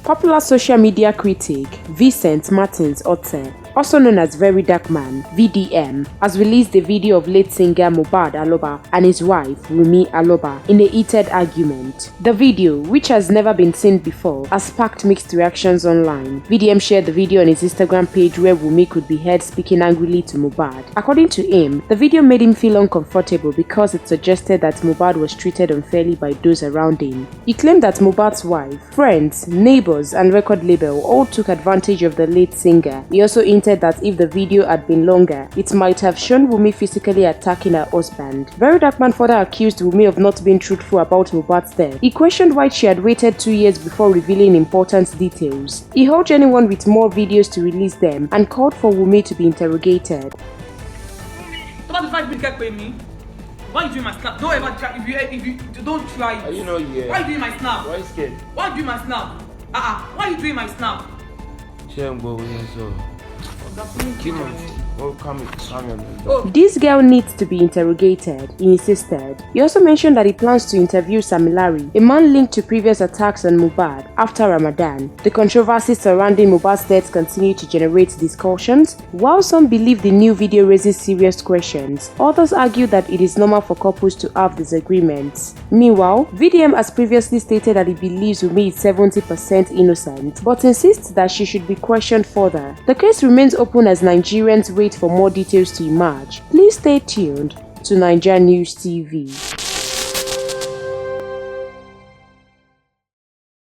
Popular social media critic Vincent Martins Otte, also known as VeryDarkman (VDM), has released a video of late singer Mohbad Aloba and his wife Wunmi Aloba in a heated argument. The video, which has never been seen before, has sparked mixed reactions online. VDM shared the video on his Instagram page where Wunmi could be heard speaking angrily to Mohbad. According to him, the video made him feel uncomfortable because it suggested that Mohbad was treated unfairly by those around him. He claimed that Mohbad's wife, friends, neighbors, and record label all took advantage of the late singer. He also hinted that if the video had been longer, it might have shown Wunmi physically attacking her husband. VeryDarkman further accused Wunmi of not being truthful about Mohbad's death. He questioned why she had waited 2 years before revealing important details. He urged anyone with more videos to release them and called for Wunmi to be interrogated. Why are you doing my snap? Don't ever try. If you don't try. Are you not here? Why are you doing my snap? Why are you scared? Why are you doing my snap? Why are you doing my snap? This girl needs to be interrogated, he insisted. He also mentioned that he plans to interview Sam Larry, a man linked to previous attacks on Mohbad after Ramadan. The controversy surrounding Mohbad's death continue to generate discussions. While some believe the new video raises serious questions, others argue that it is normal for couples to have disagreements. Meanwhile, VDM has previously stated that he believes Wunmi is 70% innocent, but insists that she should be questioned further. The case remains open as Nigerians wait for more details to emerge. Please stay tuned to NaijaNews TV.